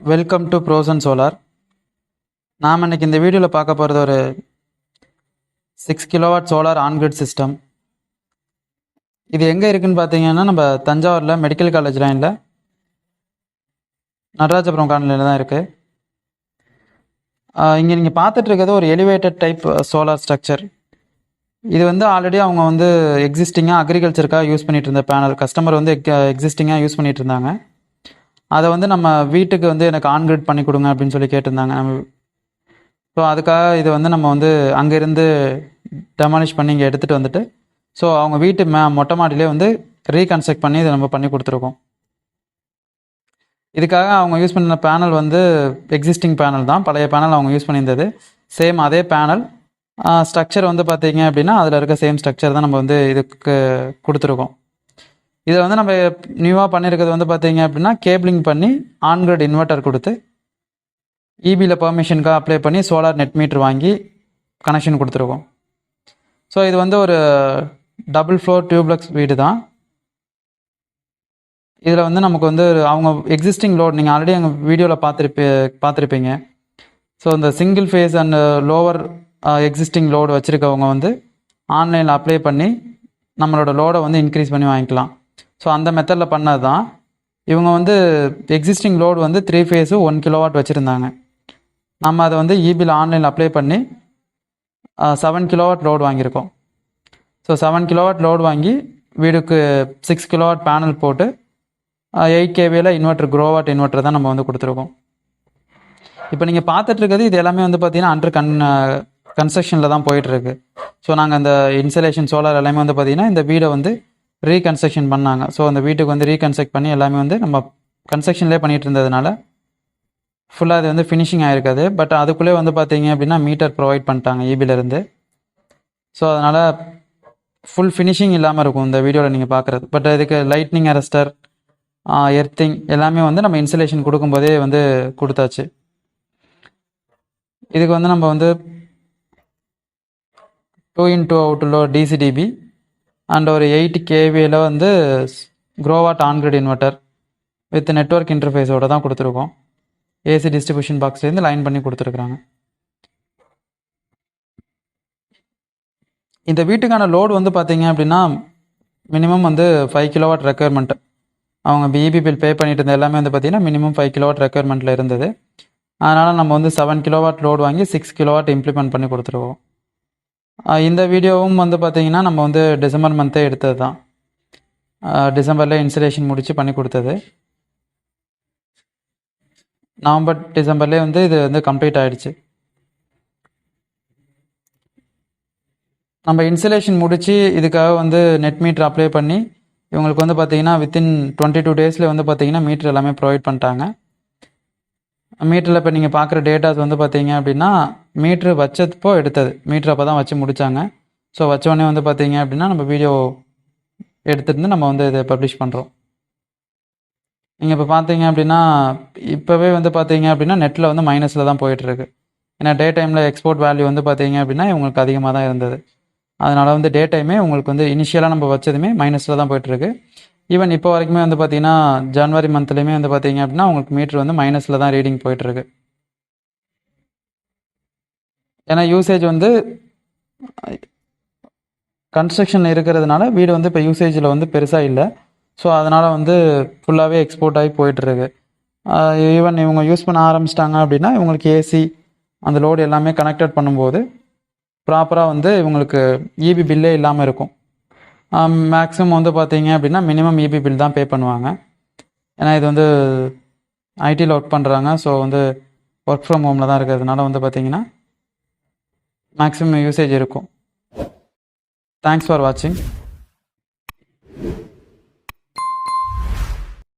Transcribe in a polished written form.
Welcome to frozen solar. நாம் இன்றைக்கி இந்த வீடியோவில் பார்க்க போகிறது ஒரு 6 கிலோவாட் சோலார் ஆன்கிரிட் சிஸ்டம். இது எங்கே இருக்குதுன்னு பார்த்தீங்கன்னா நம்ம தஞ்சாவூரில் மெடிக்கல் காலேஜ் லைனில் நடராஜபுரம் காலனியில் தான் இருக்குது. இங்கே நீங்கள் பார்த்துட்டு இருக்கிறது ஒரு எலிவேட்டட் டைப் சோலார் ஸ்ட்ரக்சர். இது வந்து ஆல்ரெடி அவங்க எக்ஸிஸ்டிங்காக அக்ரிகல்ச்சருக்காக யூஸ் பண்ணிகிட்டு இருந்த பேனல். கஸ்டமர் எக்ஸிஸ்டிங்காக யூஸ் பண்ணிகிட்டு இருந்தாங்க. அதை நம்ம வீட்டுக்கு எனக்கு ஆன்கிரிட் பண்ணி கொடுங்க அப்படின்னு சொல்லி கேட்டிருந்தாங்க. ஸோ அதுக்காக இது நம்ம அங்கேருந்து டெமாலிஷ் பண்ணி இங்கே எடுத்துகிட்டு வந்துட்டு ஸோ அவங்க வீட்டு மொட்டை மாடியிலே ரீகன்ஸ்ட்ரக்ட் பண்ணி இதை நம்ம பண்ணி கொடுத்துருக்கோம். இதுக்காக அவங்க யூஸ் பண்ணின பேனல் எக்ஸிஸ்டிங் பேனல் தான், பழைய பேனல் அவங்க யூஸ் பண்ணியிருந்தது. சேம் அதே பேனல் ஸ்ட்ரக்சர் பார்த்தீங்க அப்படின்னா அதில் இருக்க சேம் ஸ்ட்ரக்சர் தான் நம்ம இதுக்கு கொடுத்துருக்கோம். இதில் நம்ம நியூவாக பண்ணியிருக்கிறது பார்த்தீங்க அப்படின்னா கேபிளிங் பண்ணி ஆன்கிரிட் இன்வெர்ட்டர் கொடுத்து இபியில் பெர்மிஷனுக்காக அப்ளை பண்ணி சோலார் நெட்மீட்டர் வாங்கி கனெக்ஷன் கொடுத்துருக்கோம். ஸோ இது ஒரு டபுள் ஃப்ளோர் டியூப்ளெக்ஸ் வீடு தான். இதில் நமக்கு அவங்க எக்ஸிஸ்டிங் லோட் நீங்கள் ஆல்ரெடி எங்கள் வீடியோவில் பார்த்துருப்பீங்க. ஸோ இந்த single phase and lower existing load வச்சுருக்கவங்க ஆன்லைனில் அப்ளை பண்ணி நம்மளோட லோடை இன்க்ரீஸ் பண்ணி வாங்கிக்கலாம். ஸோ அந்த மெத்தடில் பண்ணது தான். இவங்க எக்ஸிஸ்டிங் லோடு 3 ஃபேஸு 1 கிலோவாட் வச்சுருந்தாங்க. நம்ம அதை இபியில் ஆன்லைனில் அப்ளை பண்ணி 7 கிலோவாட் லோடு வாங்கியிருக்கோம். ஸோ 7 கிலோவாட் லோடு வாங்கி வீடுக்கு 6 கிலோவாட் பேனல் போட்டு 8 கேவியில் இன்வெர்ட்டர் க்ரோவாட் இன்வெர்ட்டர் தான் நம்ம கொடுத்துருக்கோம். இப்போ நீங்கள் பார்த்துட்ருக்கிறது இது எல்லாமே பார்த்தீங்கன்னா அண்டர் கன்ஸ்ட்ரக்ஷனில் தான் போயிட்டுருக்கு. ஸோ நாங்கள் அந்த இன்சுலேஷன் சோலார் எல்லாமே பார்த்தீங்கன்னா இந்த வீடை ரீகன்ஸ்ட்ரக்ஷன் பண்ணாங்க. ஸோ அந்த வீட்டுக்கு ரீகன்ஸ்ட்ரக்ட் பண்ணி எல்லாமே நம்ம கன்ஸ்ட்ரக்ஷன்லேயே பண்ணிகிட்டு இருந்ததுனால ஃபுல்லாக அது ஃபினிஷிங் ஆகிருக்காது. பட் அதுக்குள்ளே பார்த்தீங்க அப்படின்னா மீட்டர் ப்ரொவைட் பண்ணிட்டாங்க இபிலேருந்து. ஸோ அதனால் ஃபுல் ஃபினிஷிங் இல்லாமல் இருக்கும் இந்த வீடியோவில் நீங்கள் பார்க்குறது. பட் இதுக்கு லைட்னிங் அரெஸ்டர், எர்த்திங் எல்லாமே நம்ம இன்சுலேஷன் கொடுக்கும்போதே கொடுத்தாச்சு. இதுக்கு நம்ம 2x2 அவுட்டில் டிசிடிபி அண்ட் ஒரு 8 கேவியில் க்ரோவாட் ஆன்கிரிட் இன்வெர்ட்டர் வித் நெட்வொர்க் இன்டர்ஃபேஸோடு தான் கொடுத்துருக்கோம். ஏசி டிஸ்ட்ரிபியூஷன் பாக்ஸ்லேருந்து லைன் பண்ணி கொடுத்துருக்குறாங்க. இந்த வீட்டுக்கான லோடு பார்த்தீங்க அப்படின்னா மினிமம் 5 கிலோவாட் ரெக்குயர்மெண்ட். அவங்க பிஇபி பில் பே பண்ணிட்டு இருந்த எல்லாமே பார்த்தீங்கன்னா மினிமம் 5 கிலோவாட் ரெக்குயர்மெண்ட்டில் இருந்தது. அதனால் நம்ம 7 கிலோவாட் லோடு வாங்கி 6 கிலோவாட் இம்ப்ளிமெண்ட் பண்ணி கொடுத்துருவோம். இந்த வீடியோவும் பார்த்தீங்கன்னா நம்ம டிசம்பர் மந்த்தே எடுத்தது தான். டிசம்பரில் இன்சுலேஷன் முடித்து பண்ணி கொடுத்தது. நவம்பர் டிசம்பர்லேயே இது கம்ப்ளீட் ஆகிடுச்சு. நம்ம இன்சுலேஷன் முடித்து இதுக்காக நெட் மீட்டர் அப்ளை பண்ணி இவங்களுக்கு பார்த்தீங்கன்னா வித்தின் 22 டேஸில் பார்த்தீங்கன்னா மீட்டர் எல்லாமே ப்ரொவைட் பண்ணிட்டாங்க. மீட்டரில் இப்போ நீங்கள் பார்க்குற டேட்டாஸ் பார்த்தீங்க அப்படின்னா மீட்ரு வச்சப்போ எடுத்தது. மீட்ரு அப்போ தான் வச்சு முடித்தாங்க. ஸோ வச்சோடனே பார்த்தீங்க அப்படின்னா நம்ம வீடியோ எடுத்துகிட்டு நம்ம இதை பப்ளிஷ் பண்ணுறோம். நீங்கள் இப்போ பார்த்தீங்க அப்படின்னா இப்போவே பார்த்தீங்க அப்படின்னா நெட்டில் மைனஸில் தான் போயிட்டுருக்கு. ஏன்னா டே டைமில் எக்ஸ்போர்ட் வேல்யூ பார்த்தீங்க அப்படின்னா இவங்களுக்கு அதிகமாக தான் இருந்தது. அதனால் டே டைமே உங்களுக்கு இனிஷியலாக நம்ம வச்சதுமே மைனஸில் தான் போயிட்டுருக்கு. ஈவன் இப்போ வரைக்குமே பார்த்தீங்கன்னா ஜனவரி மந்த்லேயுமே பார்த்தீங்க அப்படின்னா உங்களுக்கு மீட்ரு மைனஸில் தான் ரீடிங் போயிட்டுருக்கு. ஏன்னா யூசேஜ் கன்ஸ்ட்ரக்ஷன் இருக்கிறதுனால வீடு இப்போ யூசேஜில் பெருசாக இல்லை. ஸோ அதனால் ஃபுல்லாகவே எக்ஸ்போர்ட் ஆகி போயிட்டுருக்கு. ஈவன் இவங்க யூஸ் பண்ண ஆரம்பிச்சிட்டாங்க அப்படின்னா இவங்களுக்கு ஏசி அந்த லோடு எல்லாமே கனெக்டட் பண்ணும்போது ப்ராப்பராக இவங்களுக்கு இபி பில்லே இல்லாமல் இருக்கும். மேக்ஸிமம் பார்த்தீங்க அப்படின்னா மினிமம் இபி பில் தான் பே பண்ணுவாங்க. ஏன்னா இது ஐடியில் ஒர்க் பண்ணுறாங்க. ஸோ ஒர்க் ஃப்ரம் ஹோமில் தான் இருக்கிறதுனால பார்த்தீங்கன்னா மேக்ஸிமம் யூசேஜ் இருக்கும். தேங்க்ஸ் ஃபார் வாட்சிங்.